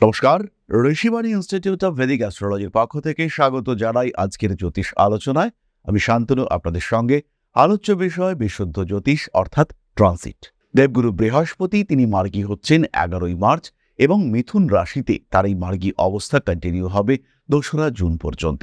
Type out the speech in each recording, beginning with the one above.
নমস্কার, Rishibani institute of Vedic অ্যাস্ট্রোলজির পক্ষ থেকে স্বাগত জানাই আজকের জ্যোতিষ আলোচনায়। আমি শান্তনু আপনাদের সঙ্গে। আলোচ্য বিষয় বিশুদ্ধ জ্যোতিষ অর্থাৎ ট্রানজিট। দেবগুরু বৃহস্পতি তিনি মার্গী হচ্ছেন 11ই মার্চ এবং মিথুন রাশিতে তার এই মার্গী অবস্থা কন্টিনিউ হবে 2রা জুন পর্যন্ত।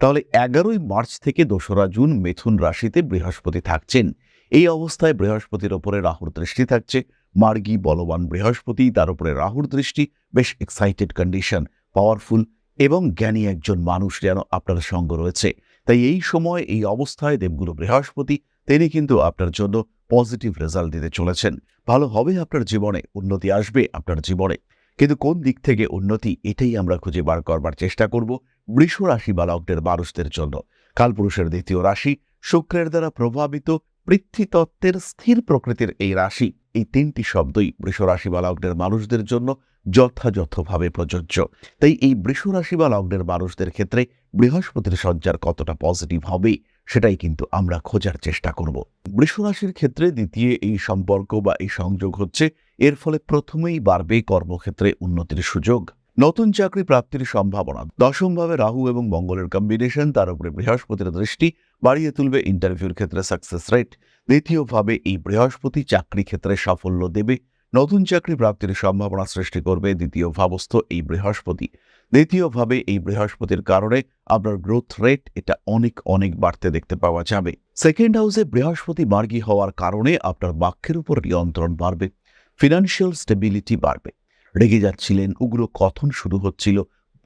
তাহলে 11ই মার্চ থেকে 2রা জুন মিথুন রাশিতে বৃহস্পতি থাকছেন। এই অবস্থায় বৃহস্পতির ওপরে রাহুর দৃষ্টি থাকছে। মার্গী বলবান বৃহস্পতি, তার উপরে রাহুর দৃষ্টি, বেশ এক্সাইটেড কন্ডিশন, পাওয়ারফুল এবং জ্ঞানী একজন মানুষ যেন আপনার সঙ্গ রয়েছে। তাই এই সময় এই অবস্থায় দেবগুরু বৃহস্পতি তিনি কিন্তু আপনার জন্য পজিটিভ রেজাল্ট দিতে চলেছেন। ভালো হবে আপনার জীবনে, উন্নতি আসবে আপনার জীবনে। কিন্তু কোন দিক থেকে উন্নতি, এটাই আমরা খুঁজে বার করবার চেষ্টা করব বৃষ রাশি বা লগ্নের মানুষদের জন্য। কালপুরুষের দ্বিতীয় রাশি, শুক্রের দ্বারা প্রভাবিত, পৃথ্বীতত্ত্বের স্থির প্রকৃতির এই রাশি, এই তিনটি শব্দই বৃষ রাশি বা লগ্নের মানুষদের জন্য যথাযথভাবে প্রযোজ্য। তাই এই বৃষ রাশি বা লগ্নের মানুষদের ক্ষেত্রে বৃহস্পতির সঞ্চার কতটা পজিটিভ হবে সেটাই কিন্তু আমরা খোঁজার চেষ্টা করব। বৃষ রাশির ক্ষেত্রে দ্বিতীয় এই সম্পর্ক বা এই সংযোগ হচ্ছে, এর ফলে প্রথমেই বাড়বে কর্মক্ষেত্রে উন্নতির সুযোগ, নতুন চাকরি প্রাপ্তির সম্ভাবনা। দশমভাবে রাহু এবং মঙ্গলের কম্বিনেশন, তার উপরে বৃহস্পতির দৃষ্টি বাড়িয়ে তুলবে ইন্টারভিউর ক্ষেত্রে সাকসেস রেট। দ্বিতীয়ভাবে এই বৃহস্পতি চাকরি ক্ষেত্রে সাফল্য দেবে, নতুন চাকরি প্রাপ্তির সম্ভাবনা সৃষ্টি করবে দ্বিতীয় ভাবস্থ এই বৃহস্পতি। দ্বিতীয়ভাবে এই বৃহস্পতির কারণে আপনার গ্রোথ রেট এটা অনেক অনেক বাড়তে দেখতে পাওয়া যাবে। সেকেন্ড হাউসে বৃহস্পতি মার্গী হওয়ার কারণে আপনার বাক্যের উপর নিয়ন্ত্রণ বাড়বে, ফিনান্সিয়াল স্টেবিলিটি বাড়বে। রেগে যাচ্ছিলেন, উগ্র কথন শুরু হচ্ছিল,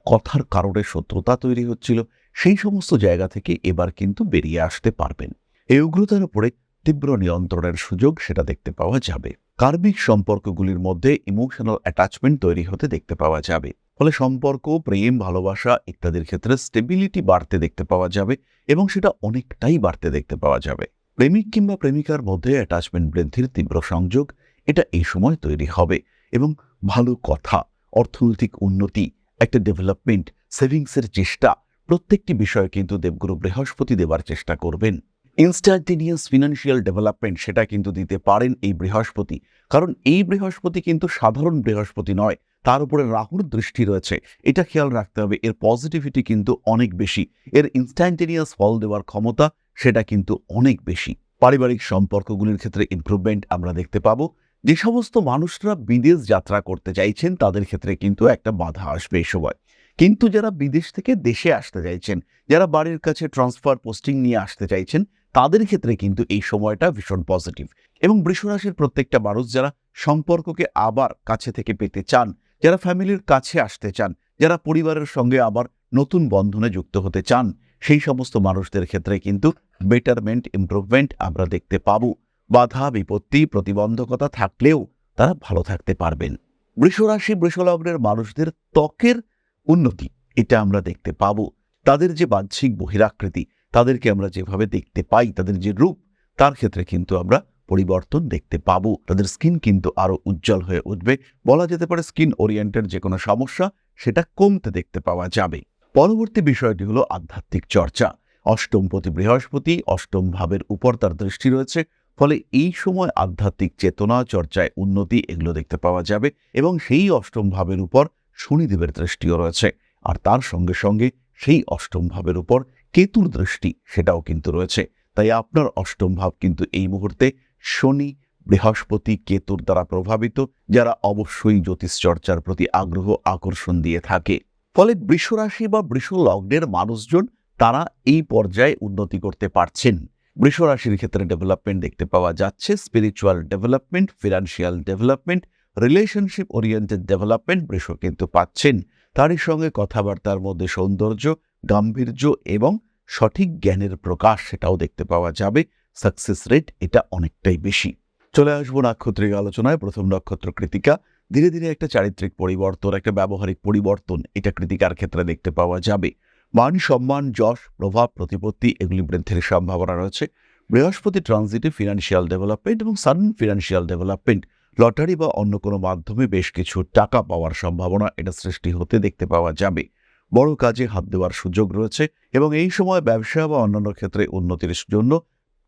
কথার কারণে শত্রুতা তৈরি হচ্ছিল, সেই সমস্ত জায়গা থেকে এবার কিন্তু বেরিয়ে আসতে পারবেন। এই উগ্রতার উপরে তীব্র নিয়ন্ত্রণের সুযোগ সেটা দেখতে পাওয়া যাবে। কার্মিক সম্পর্কগুলির মধ্যে ইমোশনাল অ্যাটাচমেন্ট তৈরি হতে দেখতে পাওয়া যাবে। ফলে সম্পর্ক, প্রেম, ভালোবাসা ইত্যাদির ক্ষেত্রে স্টেবিলিটি বাড়তে দেখতে পাওয়া যাবে এবং সেটা অনেকটাই বাড়তে দেখতে পাওয়া যাবে। প্রেমিক কিংবা প্রেমিকার মধ্যে অ্যাটাচমেন্ট বৃদ্ধির তীব্র সংযোগ এটা এই সময় তৈরি হবে এবং ভালো কথা, অর্থনৈতিক উন্নতি, একটা ডেভেলপমেন্ট, সেভিংসের চেষ্টা, প্রত্যেকটি বিষয় কিন্তু দেবগুরু বৃহস্পতি দেবার চেষ্টা করবেন। ইনস্ট্যান্টেনিয়াস ফিনান্সিয়াল ডেভেলপমেন্ট সেটা কিন্তু দিতে পারেন এই বৃহস্পতি, কারণ এই বৃহস্পতি কিন্তু সাধারণ বৃহস্পতি নয়, তার উপরে রাহুর দৃষ্টি রয়েছে। এটা খেয়াল রাখতে হবে, এর পজিটিভিটি কিন্তু অনেক বেশি, এর ইনস্ট্যান্টেনিয়াস ফল দেওয়ার ক্ষমতা সেটা কিন্তু অনেক বেশি। পারিবারিক সম্পর্কগুলির ক্ষেত্রে ইমপ্রুভমেন্ট আমরা দেখতে পাবো। যে সমস্ত মানুষরা বিদেশ যাত্রা করতে চাইছেন তাদের ক্ষেত্রে কিন্তু একটা বাধা আসবে এই সময়। কিন্তু যারা বিদেশ থেকে দেশে আসতে চাইছেন, যারা বাড়ির কাছে ট্রান্সফার পোস্টিং নিয়ে আসতে চাইছেন, তাদের ক্ষেত্রে কিন্তু এই সময়টা ভীষণ পজিটিভ। এবং বৃষ রাশির প্রত্যেকটা মানুষ যারা সম্পর্ককে আবার কাছে থেকে পেতে চান, যারা ফ্যামিলির কাছে আসতে চান, যারা পরিবারের সঙ্গে আবার নতুন বন্ধনে যুক্ত হতে চান, সেই সমস্ত মানুষদের ক্ষেত্রে কিন্তু বেটারমেন্ট, ইমপ্রুভমেন্ট আমরা দেখতে পাবো। বাধা, বিপত্তি, প্রতিবন্ধকতা থাকলেও তারা ভালো থাকতে পারবেন। বৃষ রাশি, বৃষ লগ্নের মানুষদের ত্বকের উন্নতি এটা আমরা দেখতে পাবো। তাদের যে বাহ্যিক বহিরাকৃতি, তাদেরকে আমরা যেভাবে দেখতে পাই, তাদের যে রূপ, তার ক্ষেত্রে কিন্তু আমরা পরিবর্তন দেখতে পাবো। তাদের স্কিন কিন্তু আরো উজ্জ্বল হয়ে উঠবে। বলা যেতে পারে স্কিন ওরিয়েন্টেড যে কোনো সমস্যা সেটা কমতে দেখতে পাওয়া যাবে। পরবর্তী বিষয়টি হলো আধ্যাত্মিক চর্চা। অষ্টমপতি বৃহস্পতি অষ্টম ভাবের উপর তার দৃষ্টি রয়েছে, ফলে এই সময় আধ্যাত্মিক চেতনা, চর্চায় উন্নতি এগুলো দেখতে পাওয়া যাবে এবং সেই অষ্টম ভাবের উপর শনিদেবের দৃষ্টিও রয়েছে। আর তার সঙ্গে সঙ্গে সেই অষ্টম ভাবের উপর কেতুর দৃষ্টি সেটাও কিন্তু রয়েছে। তাই আপনার অষ্টম ভাব কিন্তু এই মুহূর্তে শনি, বৃহস্পতি, কেতুর দ্বারা প্রভাবিত, যারা অবশ্যই জ্যোতিষ চর্চার প্রতি আগ্রহ, আকর্ষণ দিয়ে থাকে। ফলে বৃষ রাশি বা বৃষ লগ্নের মানুষজন তারা এই পর্যায়ে উন্নতি করতে পারছেন। বৃষ রাশির ক্ষেত্রে ডেভেলপমেন্ট দেখতে পাওয়া যাচ্ছে, spiritual development, financial development, relationship oriented development বৃষ কিন্তু পাচ্ছেন। তারই সঙ্গে কথাবার্তার মধ্যে সৌন্দর্য, গাম্ভীর্য এবং সঠিক জ্ঞানের প্রকাশ সেটাও দেখতে পাওয়া যাবে। সাকসেস রেট এটা অনেকটাই বেশি। চলে আসবো নাক্ষত্রিক আলোচনায়। প্রথম নক্ষত্র কৃতিকা। ধীরে ধীরে একটা চারিত্রিক পরিবর্তন, একটা ব্যবহারিক পরিবর্তন এটা কৃতিকার ক্ষেত্রে দেখতে পাওয়া যাবে। মান সম্মান, যশ, প্রভাব, প্রতিপত্তি এগুলি বৃদ্ধির সম্ভাবনা রয়েছে। বৃহস্পতি ট্রানজিটে ফিনান্সিয়াল ডেভেলপমেন্ট এবং সাডেন ফিনান্সিয়াল ডেভেলপমেন্ট, লটারি বা অন্য কোনো মাধ্যমে বেশ কিছু টাকা পাওয়ার সম্ভাবনা এটা সৃষ্টি হতে দেখতে পাওয়া যাবে। বড় কাজে হাত দেওয়ার সুযোগ রয়েছে এবং এই সময় ব্যবসা বা অন্যান্য ক্ষেত্রে উন্নতির জন্য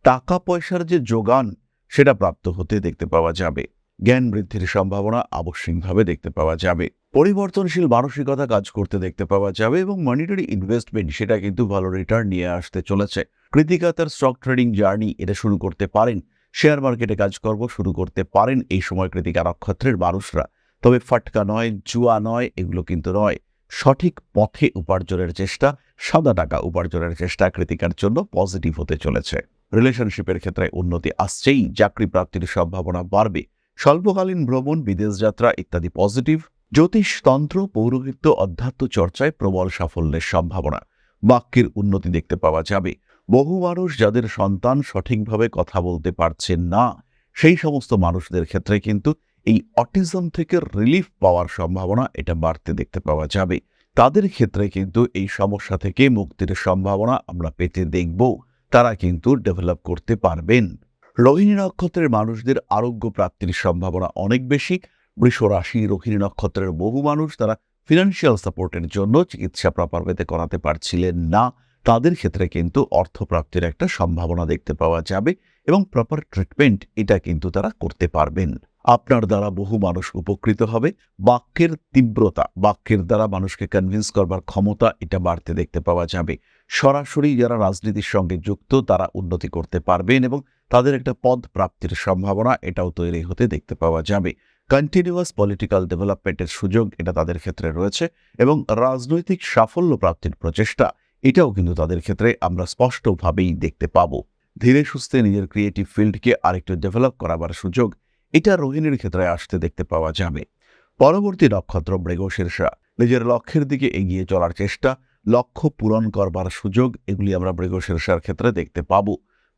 টাকা পয়সার যে যোগান সেটা প্রাপ্ত হতে দেখতে পাওয়া যাবে। জ্ঞান বৃদ্ধির সম্ভাবনা আবশ্যিকভাবে দেখতে পাওয়া যাবে। পরিবর্তনশীল মানসিকতা কাজ করতে দেখতে পাওয়া যাবে এবং মনিটারি ইনভেস্টমেন্ট সেটা কিন্তু ভালো রিটার্ন নিয়ে আসতে চলেছে। কৃতিকা তার স্টক ট্রেডিং জার্নি এটা শুরু করতে পারেন, শেয়ার মার্কেটে কাজকর্ম শুরু করতে পারেন এই সময় কৃতিকা নক্ষত্রের মানুষরা। তবে ফাটকা নয়, জুয়া নয়, এগুলো কিন্তু নয়। সঠিক পথে উপার্জনের চেষ্টা, সাদা টাকা উপার্জনের চেষ্টা কৃতিকার জন্য পজিটিভ হতে চলেছে। রিলেশনশিপের ক্ষেত্রে উন্নতি আসছেই, চাকরি প্রাপ্তির সম্ভাবনা বাড়বে, স্বল্পকালীন ভ্রমণ, বিদেশ যাত্রা ইত্যাদি পজিটিভ। জ্যোতিষ, তন্ত্র, পৌরোহিত্য, অধ্যাত্ম চর্চায় প্রবল সাফল্যের সম্ভাবনা। বাক্যের উন্নতি দেখতে পাওয়া যাবে। বহু মানুষ যাদের সন্তান সঠিকভাবে কথা বলতে পারছেন না, সেই সমস্ত মানুষদের ক্ষেত্রে কিন্তু এই অটিজম থেকে রিলিফ পাওয়ার সম্ভাবনা এটা বাড়তে দেখতে পাওয়া যাবে। তাদের ক্ষেত্রে কিন্তু এই সমস্যা থেকে মুক্তির সম্ভাবনা আমরা পেতে দেখব। তারা কিন্তু ডেভেলপ করতে পারবেন। রোহিণী নক্ষত্রের মানুষদের আরোগ্য প্রাপ্তির সম্ভাবনা অনেক বেশি। বৃষ রাশি রোহিণী নক্ষত্রের বহু মানুষ তারা ফিনান্সিয়াল সাপোর্টের জন্য চিকিৎসা প্রপার ওয়েতে করাতে পারছিলেন না, তাদের ক্ষেত্রে কিন্তু অর্থপ্রাপ্তির একটা সম্ভাবনা দেখতে পাওয়া যাবে এবং প্রপার ট্রিটমেন্ট এটা কিন্তু তারা করতে পারবেন। আপনার দ্বারা বহু মানুষ উপকৃত হবে। বাক্যের তীব্রতা, বাক্যের দ্বারা মানুষকে কনভিন্স করবার ক্ষমতা এটা বাড়তে দেখতে পাওয়া যাবে। সরাসরি যারা রাজনীতির সঙ্গে যুক্ত তারা উন্নতি করতে পারবেন এবং তাদের একটা পদ প্রাপ্তির সম্ভাবনা এটাও তৈরি হতে দেখতে পাওয়া যাবে। কন্টিনিউয়াস পলিটিক্যাল ডেভেলপমেন্টের সুযোগ এটা তাদের ক্ষেত্রে রয়েছে এবং রাজনৈতিক সাফল্য প্রাপ্তির প্রচেষ্টা এটাও কিন্তু তাদের ক্ষেত্রে আমরা স্পষ্টভাবেই দেখতে পাব। ধীরে সুস্থে নিজের ক্রিয়েটিভ ফিল্ডকে আরেকটু ডেভেলপ করাবার সুযোগ এটা রোহিণীর ক্ষেত্রে আসতে দেখতে পাওয়া যাবে। পরবর্তী নক্ষত্র মৃগশীর্ষা, নিজের লক্ষ্যের দিকে এগিয়ে চলার চেষ্টা, লক্ষ্য পূরণ করবার সুযোগ এগুলি আমরা মৃগশীর্ষার ক্ষেত্রে দেখতে পাব।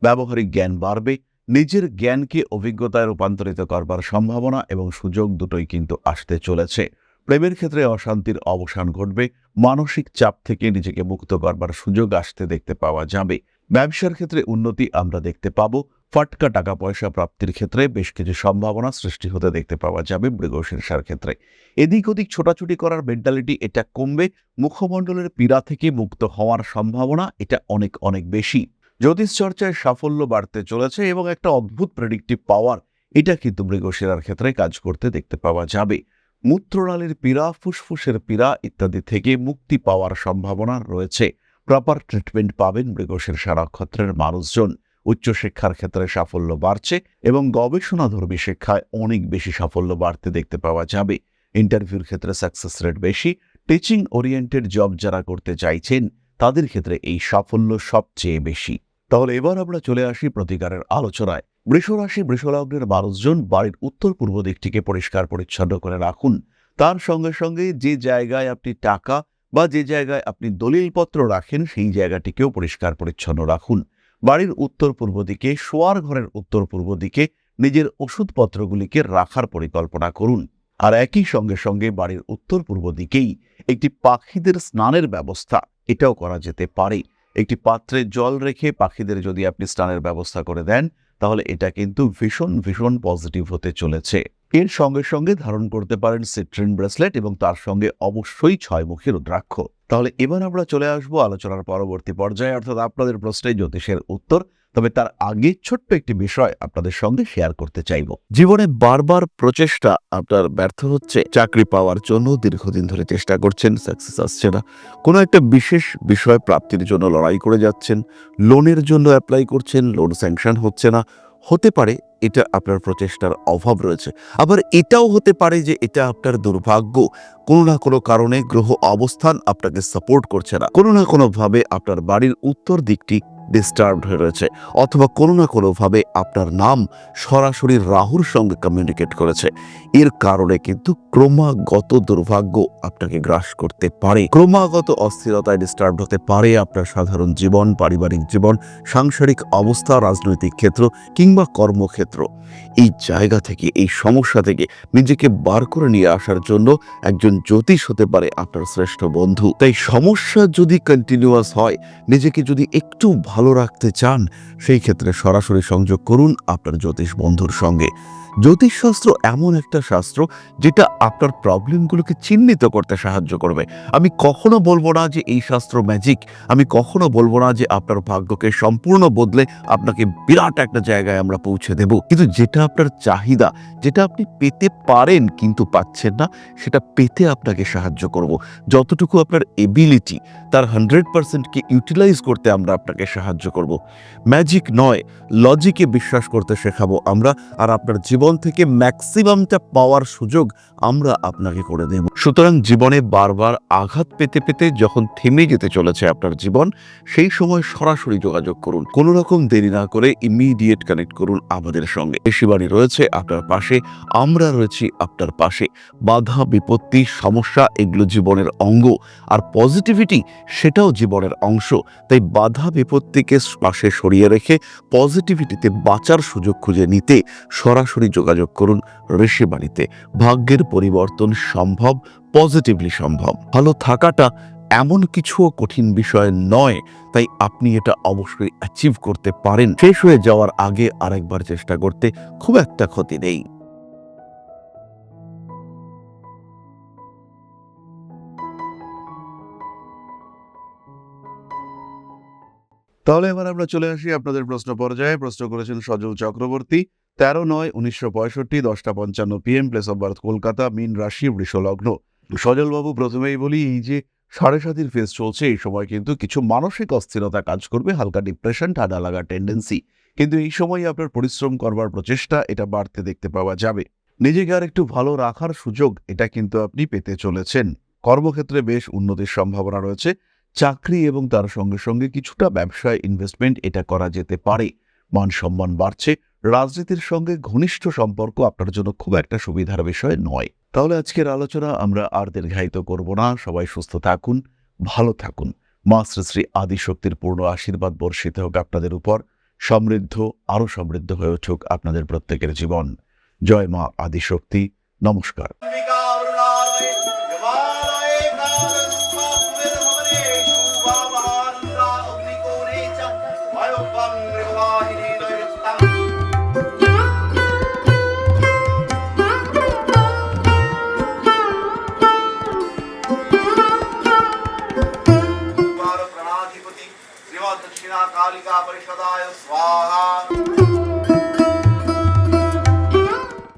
ব্যবহারিক জ্ঞান বাড়বে, নিজের জ্ঞানকে অভিজ্ঞতায় রূপান্তরিত করবার সম্ভাবনা এবং সুযোগ দুটোই কিন্তু আসতে চলেছে। প্রেমের ক্ষেত্রে অশান্তির অবসান ঘটবে, মানসিক চাপ থেকে নিজেকে মুক্ত করবার সুযোগ আসতে দেখতে পাওয়া যাবে। ব্যবসার ক্ষেত্রে উন্নতি আমরা দেখতে পাব। ফাটকা টাকা পয়সা প্রাপ্তির ক্ষেত্রে বেশ কিছু সম্ভাবনা সৃষ্টি হতে দেখতে পাওয়া যাবে মৃগশীর্ষার ক্ষেত্রে। এদিক ওদিক ছোটাছুটি করার মেন্টালিটি এটা কমবে, মুখমণ্ডলের পীড়া থেকে মুক্ত হওয়ার সম্ভাবনা এটা অনেক অনেক বেশি। জ্যোতিষ চর্চায় সাফল্য বাড়তে চলেছে এবং একটা অদ্ভুত প্রেডিক্টিভ পাওয়ার এটা কিন্তু মৃগশিরার ক্ষেত্রে কাজ করতে দেখতে পাওয়া যাবে। মূত্রনালীর পীড়া, ফুসফুসের পীড়া ইত্যাদি থেকে মুক্তি পাওয়ার সম্ভাবনা রয়েছে। প্রপার ট্রিটমেন্ট পাবেন মৃগশীর্ষা নক্ষত্রের মানুষজন। উচ্চশিক্ষার ক্ষেত্রে সাফল্য বাড়ছে এবং গবেষণাধর্মী শিক্ষায় অনেক বেশি সাফল্য বাড়তে দেখতে পাওয়া যাবে। ইন্টারভিউর ক্ষেত্রে সাকসেস রেট বেশি। টিচিং ওরিয়েন্টেড জব যারা করতে চাইছেন তাদের ক্ষেত্রে এই সাফল্য সবচেয়ে বেশি। তাহলে এবার আমরা চলে আসি প্রতিকারের আলোচনায়। বৃষরাশি বৃষলগ্নের মানুষজন বাড়ির উত্তর পূর্ব দিকটিকে পরিষ্কার পরিচ্ছন্ন করে রাখুন। তার সঙ্গে সঙ্গে যে জায়গায় আপনি টাকা বা যে জায়গায় আপনি দলিলপত্র রাখেন সেই জায়গাটিকেও পরিষ্কার পরিচ্ছন্ন রাখুন। বাড়ির উত্তর পূর্ব দিকে, শোয়ার ঘরের উত্তর পূর্ব দিকে নিজের ওষুধপত্রগুলিকে রাখার পরিকল্পনা করুন। আর একই সঙ্গে সঙ্গে বাড়ির উত্তর পূর্ব দিকেই একটি পাখিদের স্নানের ব্যবস্থা এটাও করা যেতে পারে। একটি পাত্রে জল রেখে পাখিদের যদি আপনি স্নানের ব্যবস্থা করে দেন তাহলে এটা কিন্তু ভীষণ ভীষণ পজিটিভ হতে চলেছে। এর সঙ্গে সঙ্গে ধারণ করতে পারেন সিট্রিন ব্রেসলেট এবং তার সঙ্গে অবশ্যই 6মুখী রুদ্রাক্ষ। তাহলে এবার আমরা চলে আসবো আলোচনার পরবর্তী পর্যায়ে, অর্থাৎ আপনাদের প্রশ্নে জ্যোতিষের উত্তর। তবে তার আগে ছোট্ট একটি বিষয় আপনাদের সঙ্গে শেয়ার করতে চাইব। জীবনে বারবার প্রচেষ্টা আপনার ব্যর্থ হচ্ছে, চাকরি পাওয়ার জন্য দীর্ঘদিন ধরে চেষ্টা করছেন, সাকসেস আসছে না, কোনো একটা বিশেষ বিষয় প্রাপ্তির জন্য লড়াই করে যাচ্ছেন, লোনের জন্য অ্যাপ্লাই করছেন, লোন স্যাংশন হচ্ছে না, হতে পারে এটা আপনার প্রচেষ্টার অভাব রয়েছে। আবার এটাও হতে পারে যে এটা আপনার দুর্ভাগ্য, কোনো না কোনো কারণে গ্রহ অবস্থান আপনাকে সাপোর্ট করছে না, কোনো না কোনোভাবে আপনার বাড়ির উত্তর দিকটি ডিস্টার্বড হয়ে রয়েছে, অথবা কোনো না কোনোভাবে আপনার নাম সরাসরি রাহুর সঙ্গে কমিউনিকেট করেছে। এর কারণে কিন্তু ক্রমাগত দুর্ভাগ্য আপনাকে গ্রাস করতে পারে, ক্রমাগত অস্থিরতায় ডিস্টার্ব হতে পারে আপনার সাধারণ জীবন, পারিবারিক জীবন, সাংসারিক অবস্থা, রাজনৈতিক ক্ষেত্র কিংবা কর্মক্ষেত্র। এই জায়গা থেকে, এই সমস্যা থেকে নিজেকে বার করে নিয়ে আসার জন্য একজন জ্যোতিষ হতে পারে আপনার শ্রেষ্ঠ বন্ধু। তাই সমস্যা যদি কন্টিনিউয়াস হয়, নিজেকে যদি একটু ভালো রাখতে চান, সেই ক্ষেত্রে সরাসরি সংযোগ করুন আপনার জ্যোতিষ বন্ধুর সঙ্গে। জ্যোতিষশাস্ত্র এমন একটা শাস্ত্র যেটা আপনার প্রবলেমগুলোকে চিহ্নিত করতে সাহায্য করবে। আমি কখনো বলবো না যে এই শাস্ত্র ম্যাজিক, আমি কখনো বলবো না যে আপনার ভাগ্যকে সম্পূর্ণ বদলে আপনাকে বিরাট একটা জায়গায় আমরা পৌঁছে দেব, কিন্তু যেটা আপনার চাহিদা, যেটা আপনি পেতে পারেন কিন্তু পাচ্ছেন না, সেটা পেতে আপনাকে সাহায্য করব। যতটুকু আপনার এবিলিটি, তার 100%কে ইউটিলাইজ করতে আমরা আপনাকে সাহায্য করব। ম্যাজিক নয়, লজিকে বিশ্বাস করতে শেখাবো আমরা, আর আপনার জীবন থেকে ম্যাক্সিমামটা পাওয়ার সুযোগ আমরা আপনাকে করে দেব। সুতরাং জীবনে বারবার আঘাত পেতে পেতে যখন থেমে যেতে চলেছে আপনার জীবন, সেই সময় সরাসরি যোগাযোগ করুন, কোনো রকম দেরি না করে ইমিডিয়েট কানেক্ট করুন আমাদের সঙ্গে। ঋষিবাণী রয়েছে আপনার পাশে, আমরা রয়েছি আপনার পাশে। বাধা, বিপত্তি, সমস্যা এগুলো জীবনের অঙ্গ, আর পজিটিভিটি সেটাও জীবনের অংশ। তাই বাধা বিপত্তিকে পাশে সরিয়ে রেখে পজিটিভিটিতে বাঁচার সুযোগ খুঁজে নিতে সরাসরি যোগাযোগ করুন ঋষিবাণীতে। ভাগ্যের পরিবর্তন সম্ভব, পজিটিভলি সম্ভব। ভালো থাকাটা এমন কিছুও কঠিন বিষয় নয়, তাই আপনি এটা অবশ্যই অ্যাচিভ করতে পারেন। শেষ হয়ে যাওয়ার আগে আরেকবার চেষ্টা করতে খুব একটা ক্ষতি নেই। তাহলে এবার আমরা চলে আসি আপনাদের প্রশ্ন পর্যায়ে। প্রশ্ন করেছেন Sajal Chakraborty, 13/9/1965, 10:55 PM, place of birth Kolkata, মীন রাশি, বৃষ লগ্ন। সজলবাবু, প্রথমেই বলি, এই যে 7.5 ফেজ চলছে, এই সময় কিন্তু কিছু মানসিক অস্থিরতা কাজ করবে, হালকা ডিপ্রেশন, ঠান্ডা লাগা টেন্ডেন্সি, কিন্তু এই সময় আপনার পরিশ্রম করবার প্রচেষ্টা এটা বাড়তে দেখতে পাওয়া যাবে। নিজেকে আর একটু ভালো রাখার সুযোগ এটা কিন্তু আপনি পেতে চলেছেন। কর্মক্ষেত্রে বেশ উন্নতির সম্ভাবনা রয়েছে। চাকরি এবং তার সঙ্গে সঙ্গে কিছুটা ব্যবসায় ইনভেস্টমেন্ট এটা করা যেতে পারে। মান সম্মান বাড়ছে। রাজনীতির সঙ্গে ঘনিষ্ঠ সম্পর্ক আপনার জন্য খুব একটা সুবিধার বিষয় নয়। তাহলে আজকের আলোচনা আমরা আর দীর্ঘায়িত করব না। সবাই সুস্থ থাকুন, ভালো থাকুন। মা শ্রী শ্রী আদিশক্তির পূর্ণ আশীর্বাদ বর্ষিত হোক আপনাদের উপর। সমৃদ্ধ, আরো সমৃদ্ধ হয়ে উঠুক আপনাদের প্রত্যেকের জীবন। জয় মা আদিশক্তি। নমস্কার। दक्षिणा कालिका परिषदाय स्वाहा।